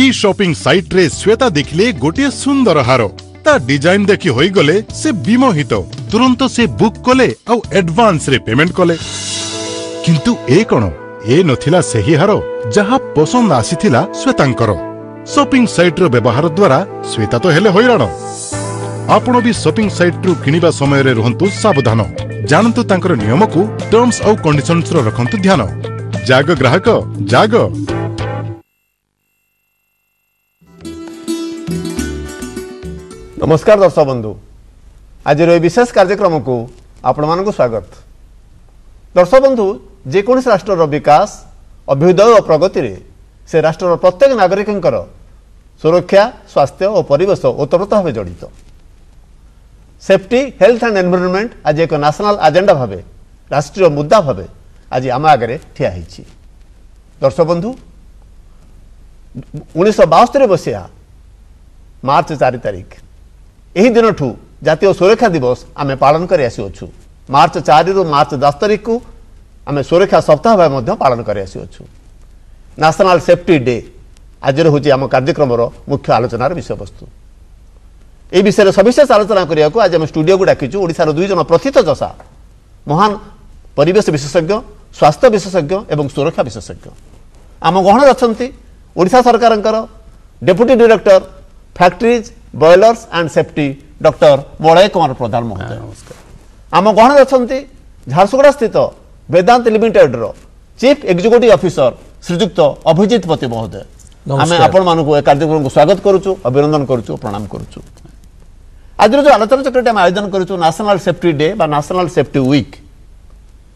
एही shopping site रे श्वेता देखले गोटे सुंदर हार ता डिजाइन देखि होई गले से विमोहित तुरंत से बुक कले आउ एडवांस रे पेमेंट कले किंतु ए कोन ए नथिला सेही हार जहा पसंद आसीथिला श्वेतांकर शॉपिंग साइट रो व्यवहार द्वारा श्वेता तो हेले होइराण आपण भी शॉपिंग साइट रु किनिबा समय रे रहंतु सावधान जानतु तांकर नियम को टर्म्स आउ कंडीशंस रो रखंतु ध्यान जाग ग्राहक जाग। नमस्कार दर्शक बंधु आज विशेष कार्यक्रम को आपण मानक स्वागत। दर्शक बंधु जेकोस राष्ट्र विकास अभ्युदय और प्रगति रे से राष्ट्र प्रत्येक नागरिक सुरक्षा स्वास्थ्य और परिवेश ओतप्रोत भाव जड़ित सेफ्टी हेल्थ एंड एनवायरनमेंट आज एक नेशनल एजेंडा भाव राष्ट्रीय मुद्दा भाव आज आम आगे ठिया होइछि। दर्शक बंधु 1972 मसीहा मार्च 4 तारिख यही दिन ठू जातीय सुरक्षा दिवस आम पालन कर आसुछु। मार्च 4 रु मार्च 10 तारिख को आम सुरक्षा सप्ताह भाव पालन कर आसुछु। नेशनल सेफ्टी डे आज हूँ आम कार्यक्रम मुख्य आलोचनार विषय वस्तु। ये विषय सविशेष आलोचना करने को आज आम स्टूडियो को डाकिचु ओडिशार 2 जन प्रथित चषा महान परिवेश विशेषज्ञ स्वास्थ्य विशेषज्ञ एवं सुरक्षा विशेषज्ञ आम गहन अच्छा ओडिशा सरकार deputy director factories boilers and safety doctor Malay Kumar Pradhan महोदय आम गहन अच्छा झारसुगुड़ा स्थित वेदांत लिमिटेड रो चीफ एग्जीक्यूटिव ऑफिसर श्रीजुक्त अभिजीत पति महोदय आम आपण मानक कार्यक्रम को स्वागत करुचु अभिनंदन करुचु प्रणाम करुचु। आज जो आलोचना चक्र आयोजन करुचु नेशनल सेफ्टी डे बा नेशनल सेफ्टी वीक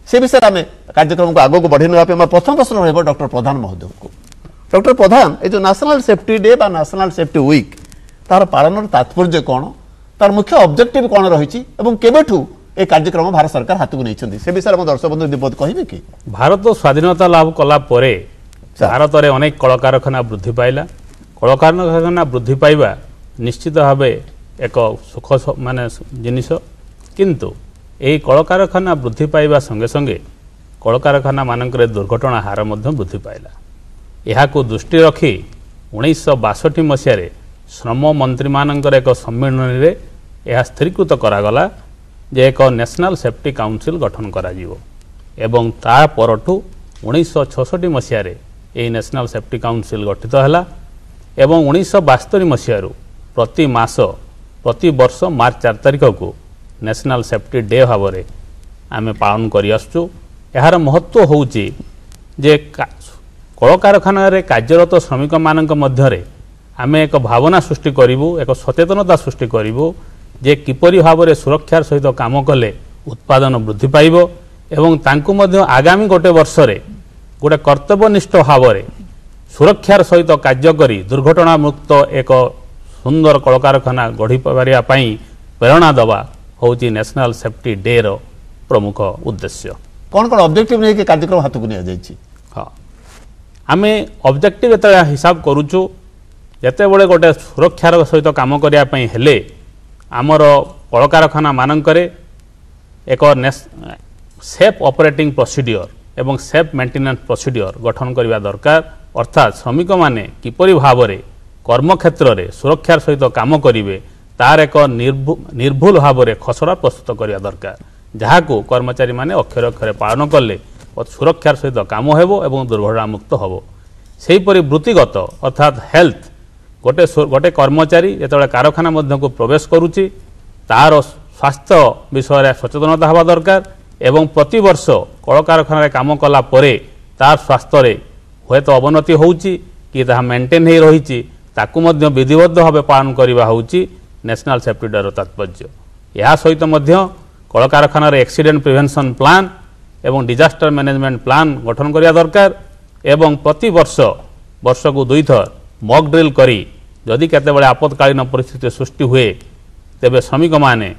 से विषय में कार्यक्रम को आगे को बढ़ी ना प्रथम प्रश्न रहा डॉक्टर प्रधान महोदय को। डॉक्टर प्रधान ये जो नेशनल सेफ्टी डे बा नेशनल सेफ्टी वीक तार पालन तात्पर्य कौन तार मुख्य ऑब्जेक्टिव कौन रही केबेठू ए कार्यक्रम भारत सरकार हाथ को नहीं से विषय में दर्शक बंधु दीपद कहे कि भारत स्वाधीनता लाभ कला परे भारत में अनेक कलकारखाना वृद्धि पाइला। कलकारखाना वृद्धि पाइबा निश्चित भाव एक सुख माने जिनिस किंतु यही कलकारखाना वृद्धि पाइबा संगे संगे कलकारखाना मानक दुर्घटना हार वृद्धि पाइला। यह दृष्टि रखी 1962 मसीह श्रम मंत्री मानकर एक सम्मेलन में यह स्थिरीकृत करागला जे एक नेशनल सेफ्टी काउंसिल गठन करा जीवो एवं ता परठू 1966 मसीह यही नेशनल सेफ्टी काउंसिल गठित है एवं 1972 मसीह प्रति मास प्रति वर्ष मार्च 4 तारिख को नेशनल सेफ्टी डे भाव में आम पालन कर आसुचु। यार महत्व होउची जे कलकारखाना कार्यरत श्रमिक मानक मध्यरे आमे एक भावना सृष्टि करिवु एक सचेतनता सृष्टि करिवु जे किपरि भाव में सुरक्षार सहित काम कले उत्पादन वृद्धि पाइबो एवं तांकु मध्य आगामी गोटे वर्ष रे गोटे कर्तव्यनिष्ठ भाव में सुरक्षार सहित कार्य करी दुर्घटना मुक्त एक सुंदर कलकारखाना गढ़ी पारिया प्रेरणा दवा होची नेशनल सेफ्टी डे रो प्रमुख उद्देश्य। कौन कौन ऑब्जेक्टिव नहीं कि कार्यक्रम हाथ को नहीं हाँ आम ऑब्जेक्टिव एत हिसाब करुचु जिते बड़े गोटे सुरक्षार सहित काम करने हेले आमर कलकारखाना मानकरे एक सेफ ऑपरेटिंग प्रोसीडियर एवं सेफ मेंटेनेंस प्रोसीडियर गठन करने दरकार अर्थात श्रमिक माने किपरि भाव में कर्मक्षेत्र में सुरक्षार सहित काम करेंगे तार एक निर्भुल भाव में खसड़ा प्रस्तुत करने दरकार जहाँ को कर्मचारी माने अक्षर अक्षर पालन कले सुरक्षार सहित काम हेबो एवं दुर्घटना मुक्त हम से वृत्तिगत अर्थात हेल्थ गोटे कर्मचारी जो कारखाना मध्य को प्रवेश करुच्ची तार स्वास्थ्य विषय सचेतनता हवा दरकार एवं प्रति वर्ष कलकारखाना काम कला परे तार स्वास्थ्य हुए तो अवनति होउची कि ताहा मेंटेन हो रही ताकू मध्य विधिबद्ध भाव पालन करवा होउची नेशनल सेफ्टी डे तात्पर्य। यह सहित मध्य कलकारखाना एक्सीडेंट प्रिवेंशन प्लान एवं डिजास्टर मैनेजमेंट प्लान गठन करवा दरकार एवं प्रति वर्ष को 2 थर मॉक ड्रिल करी जदि केतेबेले आपतकालीन परिस्थिति सृष्टि हुए तेबे श्रमिक माने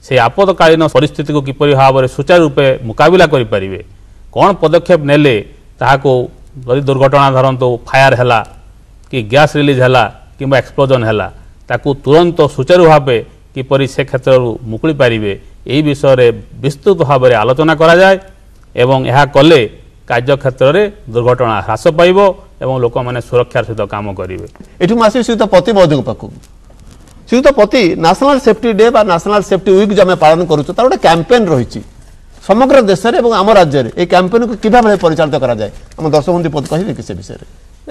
से आपतकालीन परिस्थिति को किपरि भाव में सुचारू रूपे मुकाबिला करि परिबे कौन पदक्षेप नेले ताहाको जदि दुर्घटना धरंतु फायर हैला कि गैस रिलीज हैला किंबा एक्सप्लोजन हैला ताकू तुरंत सुचारू भाव किपरि से क्षेत्र मुकुली पारिबे एही विषय रे विस्तृत भाव में आलोचना करा जाय एवं यह कले कार्य क्षेत्र में दुर्घटना ह्रास पाइब এবং লোক মানে সুরক্ষার সহিত কাম করিবে। এটু আসি শ্রীযুক্ত পতি মহোদয় পাখু। শ্রীযুক্ত পতি, ন্যাশনাল সেফটি ডে বা ন্যাশনাল সেফটি উইক যে আমি পালন করুଛୁ তার গোটে ক্যাম্পেন রয়েছে সমগ্র দেশের এবং আমার রাজ্যের। এই ক্যাম্পেনকে কিভাবে পরিচালিত করা যায় আমার দর্শক বন্ধু পদ কহিবে কি সে বিষয়ে?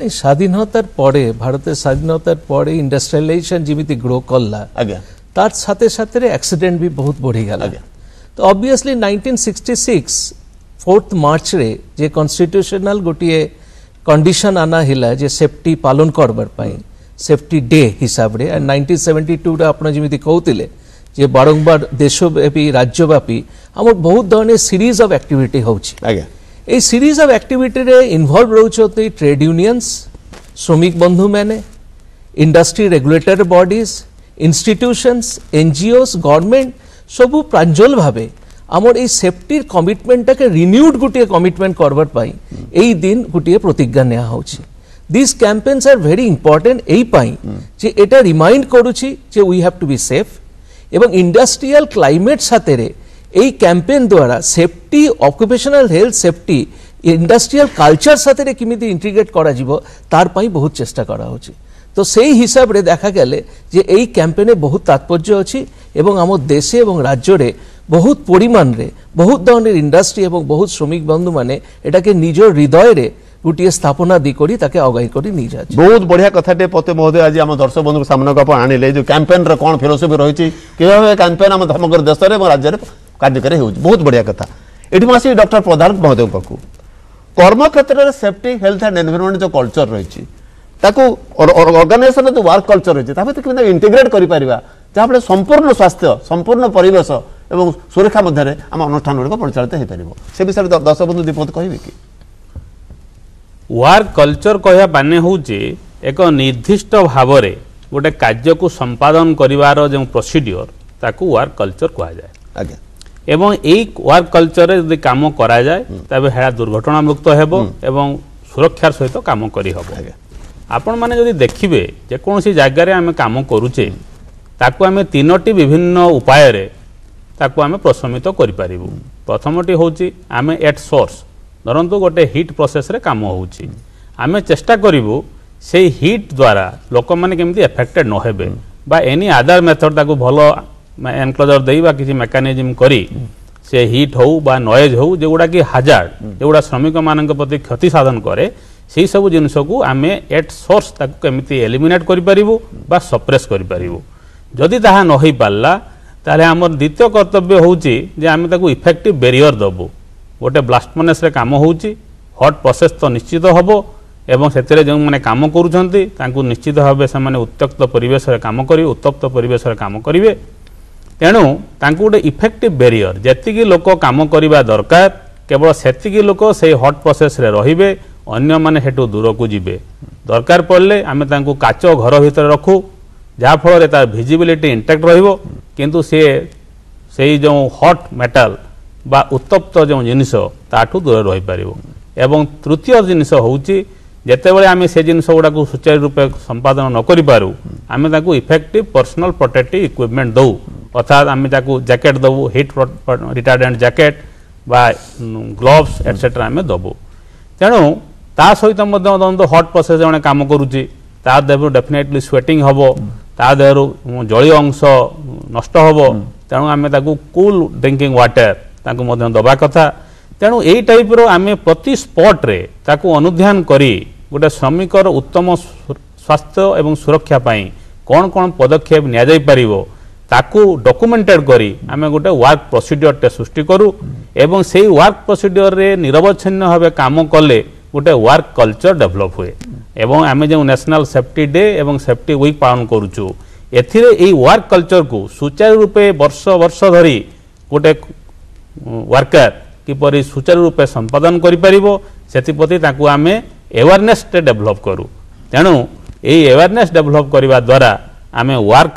এই স্বাধীনতার পরে, ভারতের স্বাধীনতার পরে ইন্ডস্ট্রিয়ালাইজেশন যেমিতি গ্রো কলা, আজ্ঞা তার সাথে সাথে অ্যাক্সিডেন্ট भी बहुत बढ़ी गला। तो ऑब्वियसली 1966 4 मार्च रे जे कॉन्स्टिट्यूशनल गोटिए कंडीशन आना हिला जे सेफ्टी पालन करबार पाई सेफ्टी डे हिसाब रे। एंड 1972 रे आपण जेमिति कहउतिले जे बारंबार देशव्यापी राज्यव्यापी हमर बहुत धरनेर सीरीज ऑफ एक्टिविटी होउची। আজ্ঞা এই সিরিজ অফ एक्टिविटी रे इन्वॉल्व रहुछथि ट्रेड यूनियंस, श्रमिक बंधु मैंने, industry regulatory bodies, institutions, NGOs, government सबू प्रांजल भावे आमर এই সেফটির কমিটমেন্টটাকে রিনিউড গোটিয়ে কমিটমেন্ট করবার পাই এই দিন গোটিয়ে প্রতিজ্ঞা নেওয়া হচ্ছে। দিস ক্যাম্পেন্স আর ভেরি ইম্পর্টেন্ট এই পাই যে এটা রিমাইন্ড করুছি যে we have to be safe এবং ইন্ডাস্ট্রিয়াল ক্লাইমেট সাথে এই ক্যাম্পেন দ্বারা safety occupational health safety industrial culture সাথে কেমিতি ইন্টিগ্রেট করা যাব তার পাই বহুত চেষ্টা করা হচ্ছে। তো সেই হিসাবে দেখা গেলে যে এই ক্যাম্পেনে বহুত তাৎপর্য আছে এবং আমার দেশে এবং রাজ্যরে বহুত পরিমাণে বহুত ধরনের ইন্ডাস্ট্রি এবং বহুত শ্রমিক বন্ধু মানে এটাকে নিজের হৃদয়ে গোটিয়ে স্থাপনা দি করি তাকে অগাই করে নিয়ে যাচ্ছে। বহুত বঢ়িয়া কথাটে পতি মহোদয় আজ আমার দর্শক বন্ধু সামনাକୁ ଆପଣ আনিলে যে ক্যাম্পেনর কোন ফিলোসফি রয়েছে কিভাবে ক্যাম্পেন আমার সমগ্র দেশের এবং রাজ্যের কার্যকরী ହେଉଛି ବହୁତ বঢ়িয়া কথা। এটি আসি ডক্টর প্রধান মহোদয় পাখু। কর্মক্ষেত্রে সেফটি হেলথ এন্ড এনভায়রনমেন্ট যে কলচর রয়েছে তাকে অর্গানাইজেশন যে ওয়ার্ক কলচর রয়েছে তা ভিতরে কেমন ইন্টিগ্রেট করিপারিবা যাহাফলে সম্পূর্ণ স্বাস্থ্য সম্পূর্ণ পরিবেশ এবং সুরক্ষা মধ্যে আমার অনুষ্ঠান গুলো পরিচালিত হয়ে পারিব সে বিষয়ে দর্শক বন্ধু দীপদ কহিবে কি? ওয়ার্ক কলচর কহিবা মানে হচ্ছে এক নির্দিষ্ট ভাবে গোটে কার্যকু সম্পাদন করিবার যে প্রসিডিওর তাকে ওয়ার্ক কলচর কুহযায়। আজ্ঞা এবং এই ওয়ার্ক কলচরে যদি কাম করা যায় তবে হেরা দুর্ঘটনা মুক্ত ହେବ এবং সুরক্ষার সহিত কাম করি হব। আপন মানে যদি দেখিবে যে কোনসি জায়গায় আমি কাম করুছে তাকু আমি তিনোটি বিভিন্ন উপাୟରେ তাকু আমি প্রশমিত করি পারিবু। প্রথমটি হচ্ছে আমি এট সোর্স ধরন্তু গোটে হিট প্রসেসরে কাম হচ্ছে আমি চেষ্টা করিবু সেই হিট দ্বারা লোক মানে কেমতি এফেক্টেড ন হেবে বা এনি আদার মেথড তাকু ভালো এনক্লোজর দেই বা কিছু মেকানিজম করি সে হিট হউ বা নয়েজ হউ যেগুড়া কি হাজার্ড যেগুড়া শ্রমিক মানক প্রতি ক্ষতি সাধন করে সেই সব জিনিসকু আমি এট সোর্স তাকু কেমিতি এলিমিনেট করি পারিবু বা সপ্রেস করি পারিবু। যদি তাহা ন হই পারলা তাহলে আমার দ্বিতীয় কর্তব্য হচ্ছে যে আমি তাকে ইফেক্টিভ ব্যারিয়র দেবু। গোটে ব্লাস্ট ফর্নেসরে কাম হচ্ছে হট প্রসেস তো নিশ্চিত হব এবং সেতরে যে মানে কাম করুଛନ୍ତି তাଙ୍କୁ নিশ্চিত ভাবে ସେମାନେ উত্তপ্ত পরিবেশরে কাম করি উত্তপ্ত পরিবেশরে কাম করিবে। তেণু তাଙ୍କୁ গোটে ইফেক্টিভ ব্যারিয়র যেতিকি লোক কাম করিবা দরকার কেবল সেতিকি লোক সেই হট প্রসেসরে রহিবে অন্য মানে হেটু দূরকু ଯିବେ। দরকার পড়লে আমি তাଙ୍କୁ কাচ ঘর ভিতরে রখু যাফଳରେ তার ভিজিবিলিটি ইন্টাক্ট রহিব কিন্তু সে সেই যে হট মেটাল বা উত্তপ্ত যে জিনিস তাঠু দূরে রহিপারিব। এবং তৃতীয় জিনিস হচ্ছে যেতবে আমি সে জিনিস গুড়া সুচারু রূপে সম্পাদন ন করিপারু আমি তাকে ইফেক্টিভ পার্সোনাল প্রোটেক্টিভ ইকুইপমেন্ট দৌ অর্থাৎ আমি তাকে জ্যাকেট দেবু হিট রিটার্ডেন্ট জ্যাকেট বা গ্লোভস এটসেট্রা আমি দেবু। তেণু তা সহিত মধ্যে হট প্রসেস জনে কাম করুছি তা দেহরু ডেফিনেটলি সোয়েটিং হব তা দেহরু জলীয় অংশ নষ্ট হব তেণু আমি তাকে কুল ড্রিঙ্কিং ওয়াটার তাকে মধ্যে দেবা কথা। তেণু এই টাইপর আমি প্রতি স্পটরে তাকে অনুধ্যান করি গোটে শ্রমিকর উত্তম স্বাস্থ্য এবং সুরক্ষা পাই কোন কোন পদক্ষেপ নিয়া যাই পারিব তাকু ডকুমেন্টেড করি আমি গোটে ওয়ার্ক প্রসিডিওরটে সৃষ্টি করু এবং সেই ওয়ার্ক প্রসিডিওরে নিরবচ্ছিন্ন ভাবে কাম কলে গোটে ওয়ার্ক কলচর ডেভেলপ हुए। এবং আমি যে ন্যাশনাল সেফটি ডে এবং সেফটি উইক পালন করুছু এথিরে এই ওয়ার্ক কলচর কু সুচারু রূপে বর্ষ বর্ষ ধরি গোটে ওয়ার্কার কিপরি সুচারু রূপে সম্পাদন করিপারিব সেতিপ্রতি তাকু আমি এওয়ারনেসটে ডেভেলপ করু। তেণু এই এওয়ারনেস ডেভেলপ করিবা দ্বারা আমি ওয়ার্ক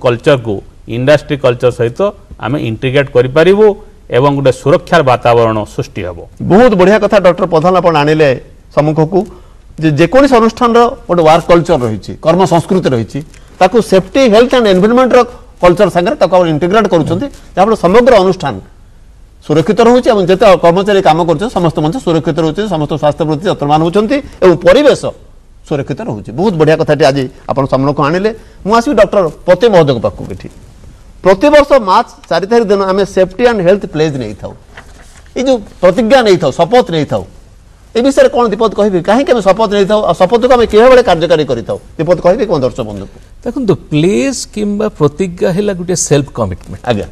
কলচর কু ইন্ডাস্ট্রি কলচর সহিত আমি ইন্টিগ্রেট করিপারিবু এবং গোটে সুরক্ষার বাতাবরণ সৃষ্টি হব। বহুত বঢ়িয়া কথা ডক্টর প্রধান আপন আনিলে সম্মুখকু যে যেকোনসি অনুষ্ঠানর গোটে ওয়ার্ক কলচর রয়েছে কর্ম সংস্কৃতি রয়েছে তাকে সেফটি হেলথ এন্ড এনভায়রনমেন্টর কলচর সাথে তাকে ইন্টিগ্রেট করছেন যাফলে সমগ্র অনুষ্ঠান सुरक्षित रोचे और जिते कर्मचारी काम कर समस्त मंच सुरक्षित रोचे समस्त स्वास्थ्य प्रति यत्नवान होती और परिवेश सुरक्षित रोचे बहुत बढ़िया कथाटी आज आप सामना को आनिले मुझे डॉक्टर पति महोदय पाखक ये प्रत वर्ष मार्च 4 तारिख दिन आम सेफ्टी एंड हेल्थ प्लेज नहीं था ये जो प्रतिज्ञा नहीं था शपथ नहीं था ए विषय कौन दीपद कह कहीं शपथ नहीं था शपथ को आम कि कार्यकारी दीपद कह कौन दर्शक बंधु देखो प्लेज किंबा प्रतिज्ञा है गोटे सेल्फ कमिटमेंट आज्ञा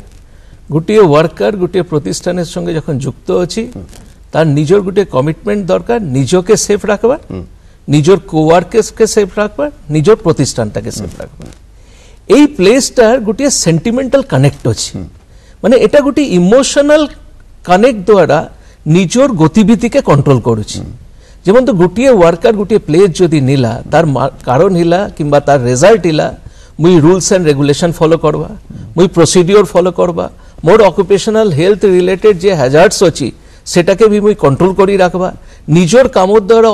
गोटे वर्कर गोटे प्रतिष्ठान संगे जखन युक्त अच्छी तार निजर गोटे कमिटमेंट दरकार निजके सेफ रखबा निजर कोवर्कर्स के सेफ रखबा निजर प्रतिष्ठानटा के सेफ रखबा এই প্লেসটার গোটিয়ে সেন্টিমেন্টাল কানেক্ট ଅଛି মানে এটা গোটি ইমোশনাল কানেক্ট দ্বারা নিজর গতিবিধিকে কন্ট্রোল করুছি যেমন তো গোটিয়ে ওয়ার্কার গোটিয়ে প্লেস যদি নিলা তার কারণ হিলা কিংবা তার রেজাল্ট হিলা মুই রুলস এন্ড রেগুলেশন ফলো করবা মুই প্রসিডিওর ফলো করবা মোর অকুপেশনাল হেলথ রিলেটেড যে হ্যাজার্ডস ଅଛି সেটাকে भी মুই কন্ট্রোল করি রাখবা নিজর কামর দ্বারা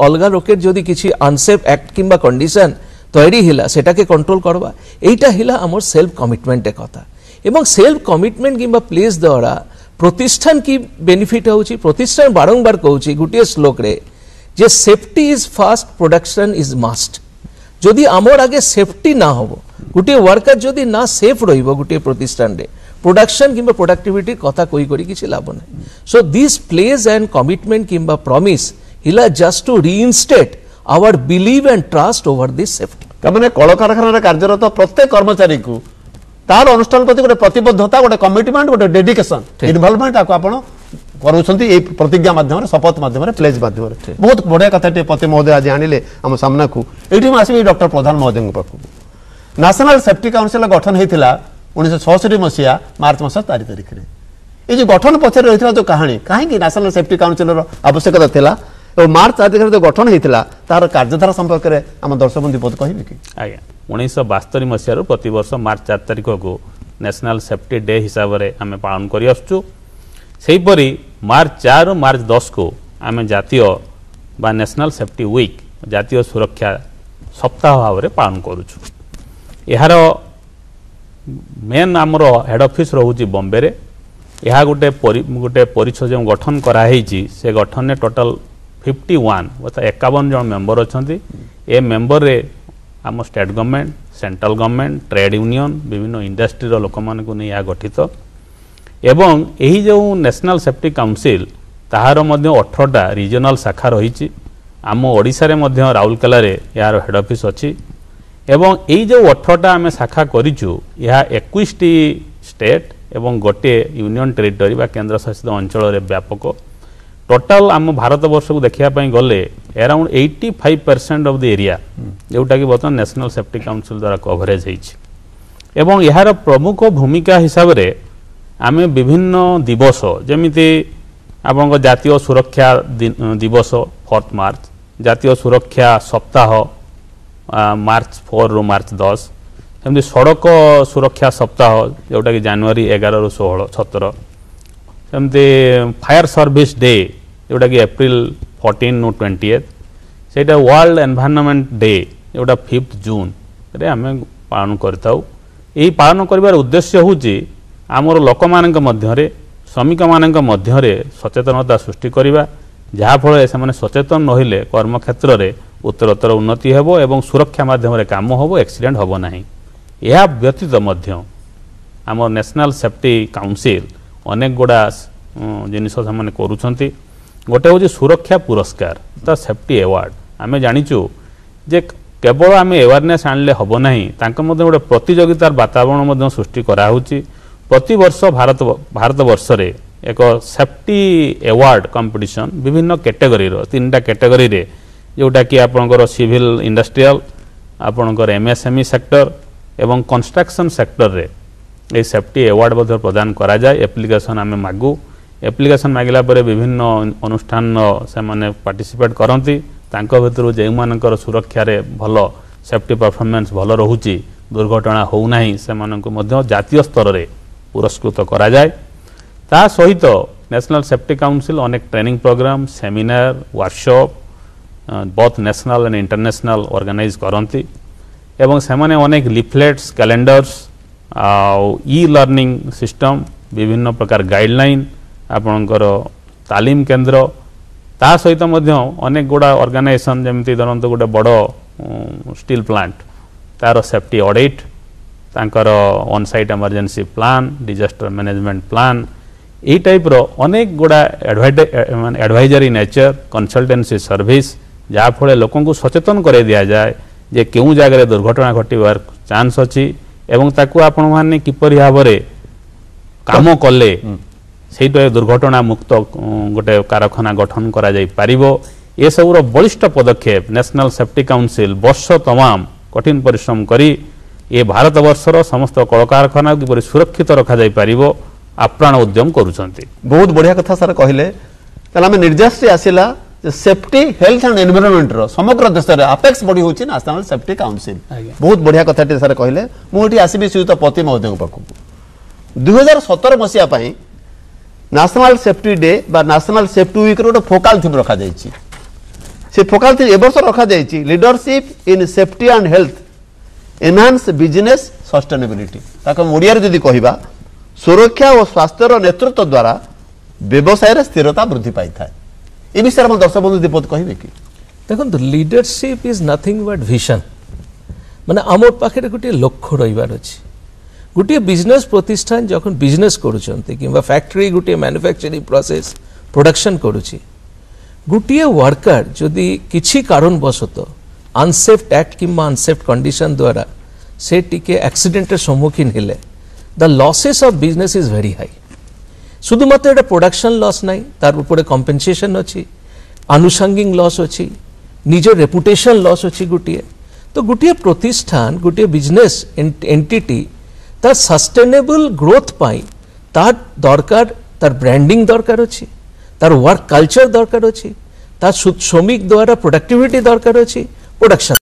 অলগা লোকের যদি কিছু আনসেফ অ্যাক্ট কিংবা কন্ডিশন তৈরি হিলা সেটাকে কন্ট্রোল করবা এইটা হিলা আমার সেলফ কমিটমেন্টের কথা এবং সেলফ কমিটমেন্ট কিংবা প্লেস দ্বারা প্রতিষ্ঠান কি বেনিফিট হচ্ছে প্রতিষ্ঠান বারংবার কହୁছি গোটিয়ে শ্লোকরে যে safety is first production is must যদি আমার আগে সেফটি না হব গোটিয়ে ওয়ার্কার যদি না সেফ রহিব গোটিয়ে প্রতিষ্ঠানে প্রোডাকশন কিংবা প্রোডাক্টিভিটির কথা কই করি কিছু লাভ নাই so this pledge and commitment কিংবা প্রমিস হিলা just to reinstate our belief and trust over this safety मैंने कल कारखाना कार्यरत प्रत्येक कर्मचारी को तार अनुष्ठान प्रति गोटे प्रतिबद्धता गोटे कमिटमेंट गोटे डेडिकेशन इनवॉल्वमेंट आपको आपण करूछंती ए प्रतिज्ञा माध्यम शपथ माध्यम प्लेज माध्यम बहुत बढ़िया कथाटे पति महोदय आज आनिले आम सामना को एठी आसबे डॉक्टर प्रधान महोदय पाखु नेशनल सेफ्टी काउंसिल गठन होता 1966 मसीहा मार्च मास 4 तारिख रे ये जो गठन पछरे रहितला जो कहानी कहीं नेशनल सेफ्टी काउंसिल आवश्यकता थिला और मार्च 4 तारिख जो गठन होता तार कार्यधारा संपर्क में आम दर्शक बंधु पद कह कि आज्ञा 1972 मसीह प्रतिवर्ष मार्च 4 तारिख को नेशनल सेफ्टी डे हिसाब से आम पालन कर आसुपरी मार्च 4 और मार्च 10 को आम जातीय बा नेशनल सेफ्टी वीक जातीय सुरक्षा सप्ताह भाव में पालन करुचु यार मेन आमर हेड ऑफिस रोचे बॉम्बे रे यह गोटे परिषद जो गठन कराई से गठन में टोटल 51 अर्थात 51 जन मेंबर अच्छा ए मेंबर रे आम state government central government trade union विभिन्न इंडस्ट्री लोक मान को नहीं गठित एवं यही जो नेशनल सेफ्टी काउंसिल ताहार 18टा रीजनल शाखा रही आम ओडिशा रे राउरकेला रे यार हेड ऑफिस अच्छी एवं यही जो 18टा आम शाखा करिचु यह 21टी स्टेट एवं गोटे यूनियन टेरिटरी बा केंद्र शासित अंचल रे व्यापक टोटाल आम भारत वर्ष को देखापी गले अराउंड 85% ऑफ द एरिया जोटा कि बर्तमान नेशनल सेफ्टी काउंसिल द्वारा कवरेज एवं यार प्रमुख भूमिका हिसाब से आम विभिन्न दिवस जमीती आप जातीय सुरक्षा दिवस 4 मार्च जातीय सुरक्षा सप्ताह मार्च 4 रु मार्च 10 एमती सड़क सुरक्षा सप्ताह जोटा कि जनवरी 11 रु 16 17 एमती फायर सर्विस डे जोटा कि एप्रिल 14 नु 20 सेटा वर्ल्ड एनवायरनमेंट डे जोटा 5 जून रे आम पालन करताउ यही पालन करिवार उद्देश्य होची आमर लोक मानक मध्यरे श्रमिक मानक मध्यरे सचेतनता सृष्टि करिवा जहा फल से सचेतन रहिले कर्म क्षेत्र रे उत्तरोत्तर उन्नति हेबो एवं सुरक्षा माध्यम रे काम होबो एक्सीडेंट होबो नाही यह व्यतीत मध्य आमर नेशनल सेफ्टी काउंसिल अनेक गुड़ा जिनिस से करुँच गोटे हूँ सुरक्षा पुरस्कार तो सेफ्टी अवार्ड आम जाचु जे केवल आम अवेयरनेस आनले हम ना गोटे प्रतियोगितार वातावरण सृष्टि कराऊँच प्रति वर्ष भारत वर्ष रे एक सेफ्टी अवार्ड कंपटीशन विभिन्न कैटेगरी 3टा कैटेगरी रे जोटा कि आपणकर सिविल इंडस्ट्रियल आपणकर एमएसएमई सेक्टर एवं कंस्ट्रक्शन सेक्टर रे ये सेफ्टी अवार्ड प्रदान करा जाए एप्लिकेशन आम मागू एप्लिकेशन मागिला परे विभिन्न अनुष्ठान से माने पार्टिसिपेट करती भितर जो मानकर सुरक्षा रे भल सेफ्टी परफॉर्मेंस भल रोची दुर्घटना हो नहीं से जातीय स्तर रे पुरस्कृत करा जाए ता सहित नेशनल सेफ्टी काउंसिल अनेक training program seminar workshop both national and international organise करती एवं से अनेक leaflets calendars e learning system विभिन्न प्रकार गाइडलाइन ଆପଣଙ୍କର ତାଲିମ କେନ୍ଦ୍ର ତା ସହିତ ମଧ୍ୟ ଅନେକ ଗୁଡ଼ା ଅର୍ଗାନାଇଜେସନ୍ ଯେମିତି ଧରନ୍ତୁ ଗୋଟେ ବଡ଼ ଷ୍ଟିଲ୍ ପ୍ଲାଣ୍ଟ ତାର ସେଫ୍ଟି ଅଡ଼ିଟ୍ ତାଙ୍କର on site emergency plan disaster management plan এই টাইপর অনেক গুড়া এডভাইজরি নেচর কনসলটেন্সি সর্ভিস যাফলে লোক সচেতন করে দিয়া যায় যে কেউ জায়গায় দুর্ঘটনা ঘটবার চান্স অছি এবং তাকে আপন মানে কিপরি ভাবে কাম কলে সেইটা দুর্ঘটনা মুক্ত গোটে কারখানা গঠন করা যাই পারিব এসবুর বলিষ্ঠ পদক্ষেপ ন্যাশনাল সেফটি কাউন্সিল বর্ষ তমাম কঠিন পরিশ্রম করি এ ভারতবর্ষর সমস্ত কলকারখানা কিপরি সুরক্ষিত রখা যাই পারিব আপ্রাণ উদ্যম করুଛନ୍ତି বহুত বঢ়িয়া কথা স্যার কহিলে তাহলে আমি নির্যাসটি আসিলা যে সেফটি হেলথ এন্ড এনভায়রনমেন্ট র সমগ্র দেশরে আপেক্স বডি হচ্ছে ন্যাশনাল সেফটি কাউন্সিল বহুত বঢ়িয়া কথাটি স্যার কহিলে মু এটি আসিবি শ্রীযুক্ত পতি মহোদয়ଙ୍କ পাখକୁ 2017 মସିହା ପାଇଁ ন্যাশনাল সেফটি ডে বা ন্যাশনাল সেফটি উইক র ଗୋଟେ ফোকাল থিম রখা যাইছি সে ফোকাল থিম এবর্ষ রখা যাইছি leadership in safety and health enhance business sustainability তাকে ওড়িয়ারে যদি কহিবা सुरक्षा और स्वास्थ्य नेतृत्व द्वारा व्यवसाय स्थिरता वृद्धि पाई था ए विषय में दर्शक बंधु दीपक कहे कि देखो leadership is nothing but vision माने आम पाखे गोटे लक्ष्य रही अच्छी गोटे बिजनेस प्रतिष्ठान जो बिजनेस करुँच कि फैक्ट्री गोटे मैन्युफैक्चरिंग प्रोसेस प्रोडक्शन करुँची गोटे वर्कर जदि किसी कारणवशत अनसेफ एक्ट कि अनसेफ कंडीशन द्वारा से टिके एक्सीडेंट सम्मुखीन हेले the losses of business is very high শুধুমাত্র এটা প্রোডাকশন লস নাই তার উপরে কম্পেনসেশন আছে আনুষঙ্গিক লস আছে নিজের রেপুটেশন লস আছে গোটিয়ে তো গোটিয়ে প্রতিষ্ঠান গোটিয়ে বিজনেস এন্টিটি তার সাস্টেনেবল গ্রোথ পাই তার দরকার তার ব্র্যান্ডিং দরকার আছে তার ওয়ার্ক কালচার দরকার আছে তার শ্রমিক দ্বারা প্রোডাক্টিভিটি দরকার আছে প্রোডাকশন